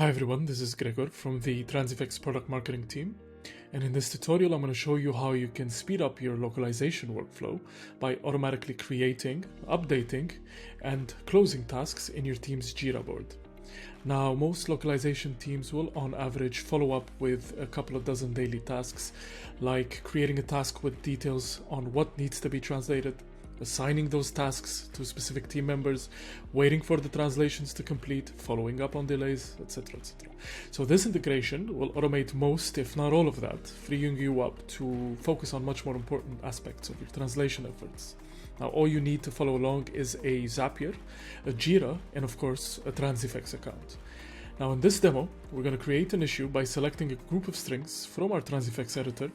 Hi everyone, this is Gregor from the Transifex product marketing team, and in this tutorial I'm going to show you how you can speed up your localization workflow by automatically creating, updating, and closing tasks in your team's Jira board. Now, most localization teams will on average follow up with a couple of dozen daily tasks, like creating a task with details on what needs to be translated, assigning those tasks to specific team members, waiting for the translations to complete, following up on delays, etc. etc. So this integration will automate most, if not all of that, freeing you up to focus on much more important aspects of your translation efforts. Now, all you need to follow along is a Zapier, a Jira, and of course, a Transifex account. Now, in this demo, we're going to create an issue by selecting a group of strings from our Transifex editor,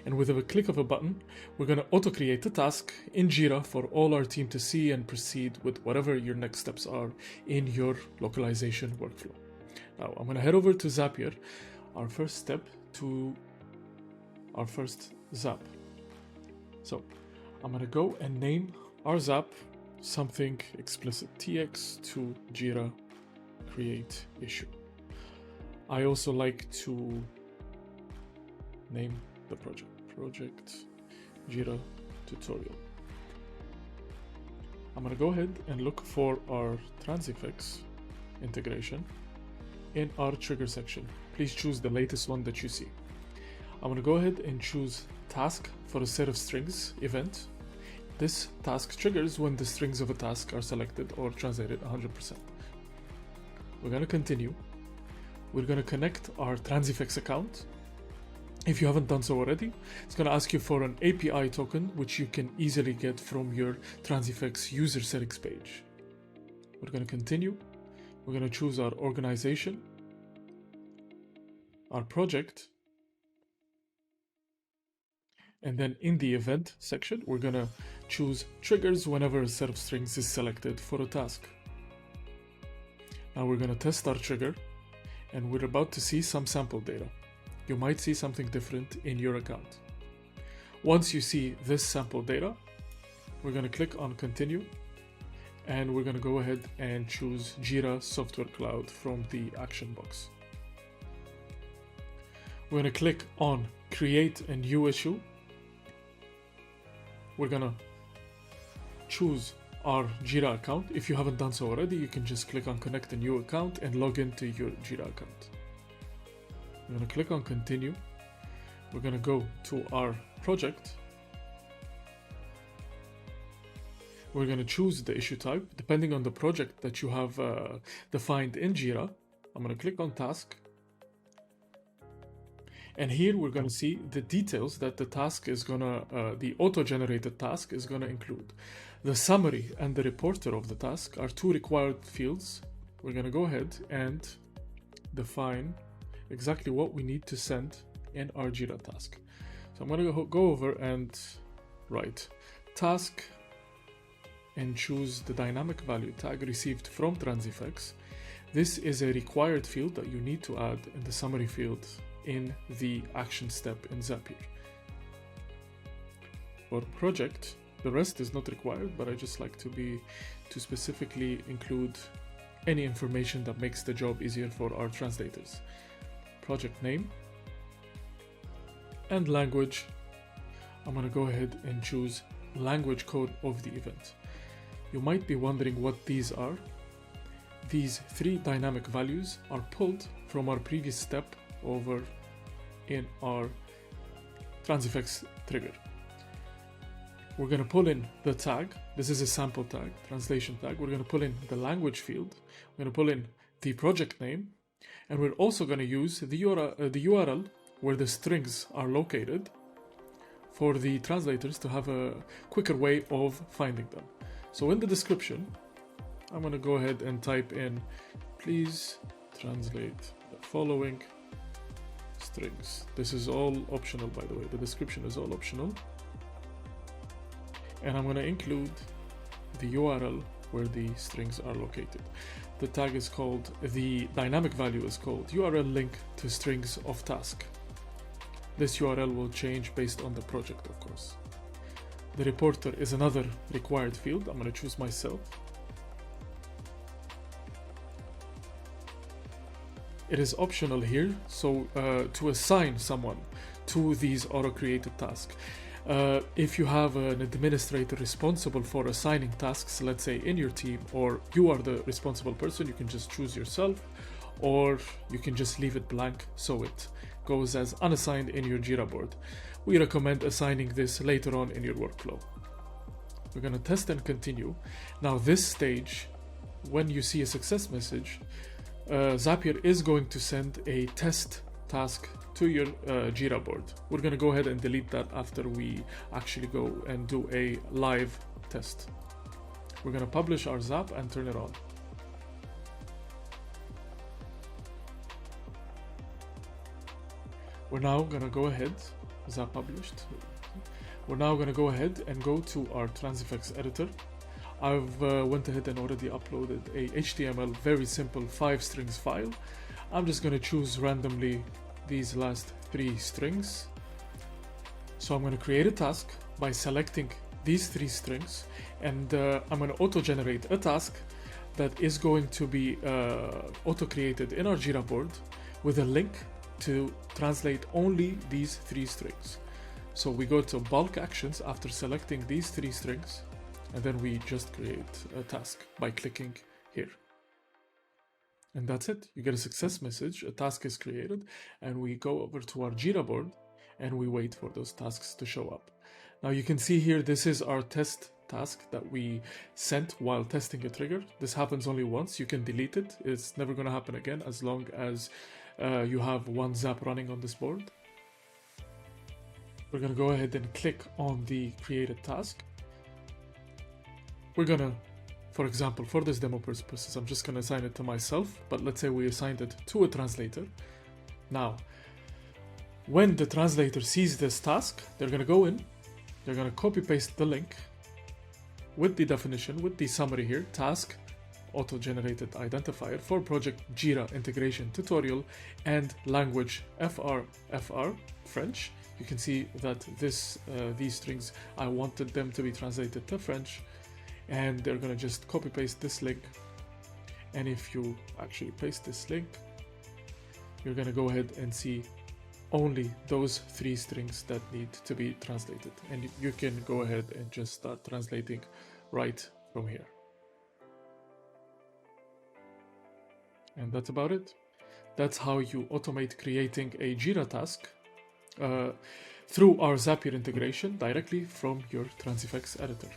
and with a click of a button, we're going to auto-create a task in Jira for all our team to see and proceed with whatever your next steps are in your localization workflow. Now, I'm going to head over to Zapier, our first step to our first Zap. So, I'm going to go and name our Zap something explicit, TX to Jira create issue. I also like to name the project Jira tutorial. I'm going to go ahead and look for our Transifex integration in our trigger section. Please choose the latest one that you see. I'm going to go ahead and choose task for a set of strings event. This task triggers when the strings of a task are selected or translated 100%. We're going to continue. We're going to connect our Transifex account. If you haven't done so already, it's going to ask you for an API token, which you can easily get from your Transifex user settings page. We're going to continue. We're going to choose our organization, our project, and then in the event section, we're going to choose triggers whenever a set of strings is selected for a task. Now we're going to test our trigger, and we're about to see some sample data. You might see something different in your account. Once you see this sample data, we're going to click on continue, and we're going to go ahead and choose Jira Software Cloud from the action box. We're going to click on create a new issue. We're going to choose our Jira account. If you haven't done so already, you can just click on connect a new account and log into your Jira account. We're going to click on continue. We're going to go to our project. We're going to choose the issue type depending on the project that you have defined in Jira. I'm going to click on task. And here we're going to see the details that the task is going to, the auto-generated task is going to include. The summary and the reporter of the task are two required fields. We're going to go ahead and define exactly what we need to send in our Jira task. So I'm going to go over and write task and choose the dynamic value tag received from Transifex. This is a required field that you need to add in the summary field in the action step in Zapier. For project, the rest is not required, but I just like to specifically include any information that makes the job easier for our translators. Project name and language. I'm going to go ahead and choose language code of the event. You might be wondering what these are. These three dynamic values are pulled from our previous step over in our Transifex trigger. We're going to pull in the tag. This is a sample tag, translation tag. We're going to pull in the language field. We're going to pull in the project name. And we're also going to use the URL where the strings are located for the translators to have a quicker way of finding them. So in the description, I'm going to go ahead and type in, please translate the following strings. This is all optional, by the way. The description is all optional. And I'm going to include the URL where the strings are located. The tag is called, the dynamic value is called URL link to strings of task. This URL will change based on the project, of course. The reporter is another required field. I'm going to choose myself. it is optional here, so to assign someone to these auto-created tasks. If you have an administrator responsible for assigning tasks, let's say in your team, or you are the responsible person, you can just choose yourself, or you can just leave it blank so it goes as unassigned in your Jira board. We recommend assigning this later on in your workflow. We're going to test and continue. Now this stage, when you see a success message, Zapier is going to send a test task to your Jira board. We're going to go ahead and delete that after we actually go and do a live test. We're going to publish our Zap and turn it on. We're now going to go ahead, Zap published. We're now going to go ahead and go to our Transifex editor. I've went ahead and already uploaded a HTML very simple 5 strings file. I'm just going to choose randomly these last 3 strings. So I'm going to create a task by selecting these 3 strings, and I'm going to auto-generate a task that is going to be auto-created in our Jira board with a link to translate only these 3 strings. So we go to bulk actions after selecting these 3 strings, and then we just create a task by clicking here. And that's it. You get a success message, a task is created, and we go over to our Jira board and we wait for those tasks to show up. Now you can see here, this is our test task that we sent while testing a trigger. This happens only once. You can delete it. It's never going to happen again as long as you have one Zap running on this board. We're going to go ahead and click on the created task. We're going to, for example, for this demo purposes, I'm just going to assign it to myself, but let's say we assigned it to a translator. Now, when the translator sees this task, they're going to go in, they're going to copy paste the link with the definition, with the summary here, task, auto-generated identifier for project Jira integration tutorial, and language FR, French. You can see that these strings, I wanted them to be translated to French, and they're going to just copy paste this link. And if you actually paste this link, you're going to go ahead and see only those 3 strings that need to be translated, and you can go ahead and just start translating right from here. And that's about it. That's how you automate creating a Jira task through our Zapier integration directly from your Transifex editor.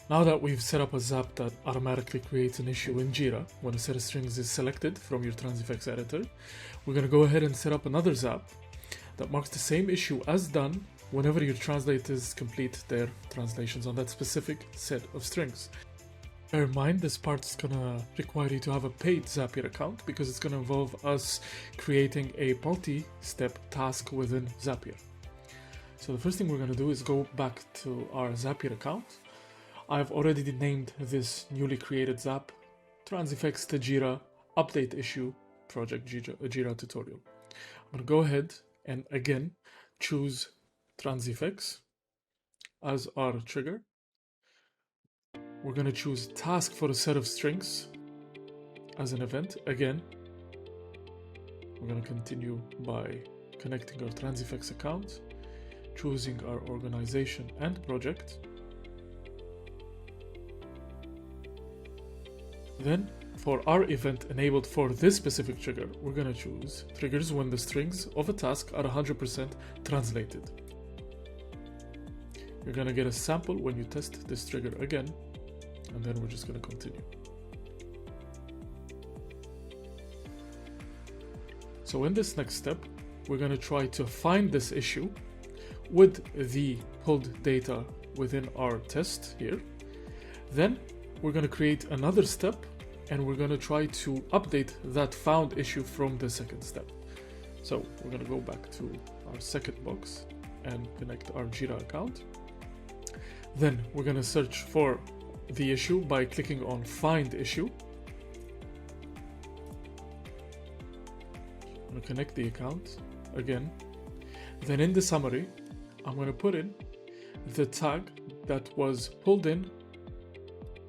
Now that we've set up a Zap that automatically creates an issue in Jira when a set of strings is selected from your Transifex editor, we're going to go ahead and set up another Zap that marks the same issue as done whenever your translators complete their translations on that specific set of strings. Bear in mind, this part is going to require you to have a paid Zapier account because it's going to involve us creating a multi-step task within Zapier. So the first thing we're going to do is go back to our Zapier account. I've already named this newly created Zap Transifex to Jira update issue project Jira tutorial. I'm going to go ahead and again choose Transifex as our trigger. We're going to choose task for a set of strings as an event. Again, we're going to continue by connecting our Transifex account, choosing our organization and project. Then, for our event enabled for this specific trigger, we're going to choose triggers when the strings of a task are 100% translated. You're going to get a sample when you test this trigger again, and then we're just going to continue. So in this next step, we're going to try to find this issue with the pulled data within our test here. Then we're going to create another step, and we're going to try to update that found issue from the second step. So we're going to go back to our second box and connect our Jira account. Then we're going to search for the issue by clicking on Find Issue. I'm going to connect the account again. Then in the summary, I'm going to put in the tag that was pulled in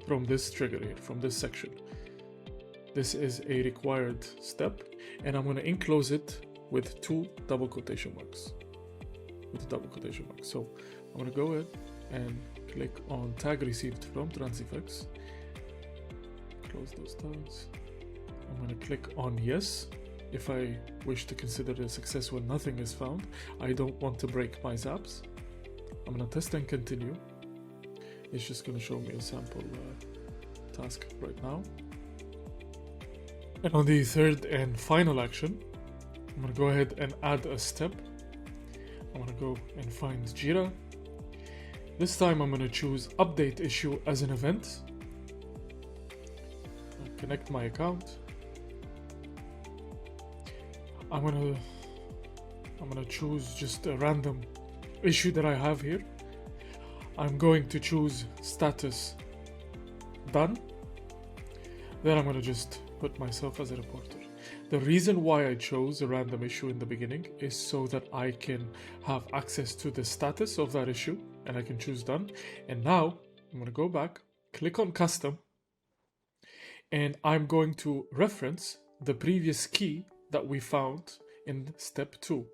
from this trigger here, from this section. This is a required step, and I'm going to enclose it with two double quotation marks. So I'm going to go ahead and click on tag received from Transifex. Close those tags. I'm going to click on yes if I wish to consider it a success when nothing is found. I don't want to break my zaps. I'm going to test and continue. It's just going to show me a sample task right now. And on the third and final action, I'm going to go ahead and add a step. I'm going to go and find Jira. This time I'm going to choose update issue as an event. I'll connect my account. I'm going to choose just a random issue that I have here. I'm going to choose status done. Then I'm going to just put myself as a reporter. The reason why I chose a random issue in the beginning is so that I can have access to the status of that issue and I can choose done. And now I'm going to go back, click on custom, and I'm going to reference the previous key that we found in step 2.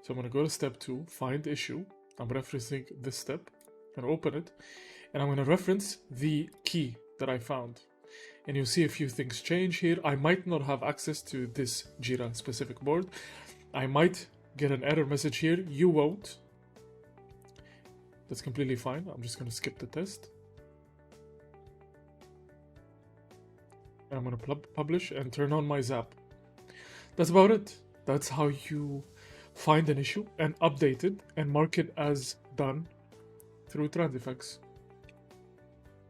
So I'm going to go to step 2, find issue. I'm referencing this step and open it, and I'm going to reference the key that I found. And you'll see a few things change here. I might not have access to this Jira specific board. I might get an error message here. You won't. That's completely fine. I'm just going to skip the test. And I'm going to publish and turn on my Zap. That's about it. That's how you find an issue and update it and mark it as done through Transifex.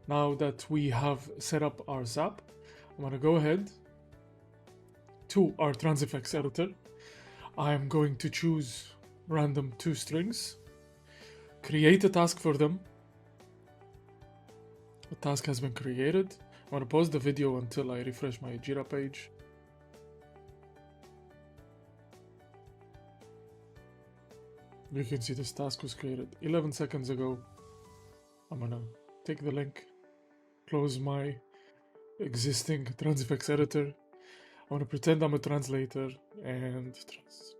Now that we have set up our Zap, I'm going to go ahead to our Transifex editor. I'm going to choose random 2 strings, create a task for them. The task has been created. I'm going to pause the video until I refresh my Jira page. You can see this task was created 11 seconds ago. I'm going to take the link, close my existing Transifex editor. I want to pretend I'm a translator and translation.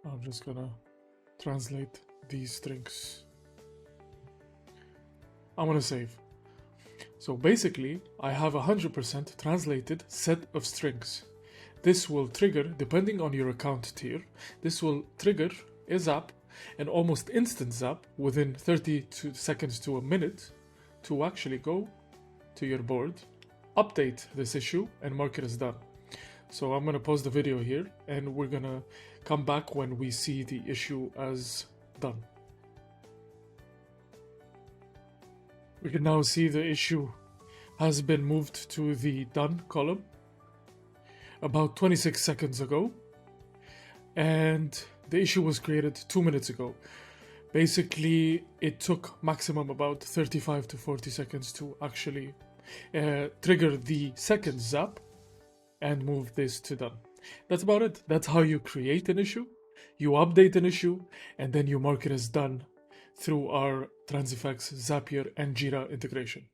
I'm just gonna translate these strings. I'm gonna save. So basically, I have 100% translated set of strings. This will trigger, depending on your account tier, this will trigger a Zap, an almost instant Zap within 30 seconds to a minute to actually go to your board, update this issue, and mark it as done. So I'm going to pause the video here and we're going to come back when we see the issue as done. We can now see the issue has been moved to the done column about 26 seconds ago, and the issue was created 2 minutes ago. Basically, it took maximum about 35 to 40 seconds to actually trigger the second Zap and move this to done. That's about it. That's how you create an issue, you update an issue, and then you mark it as done through our Transifex, Zapier, and Jira integration.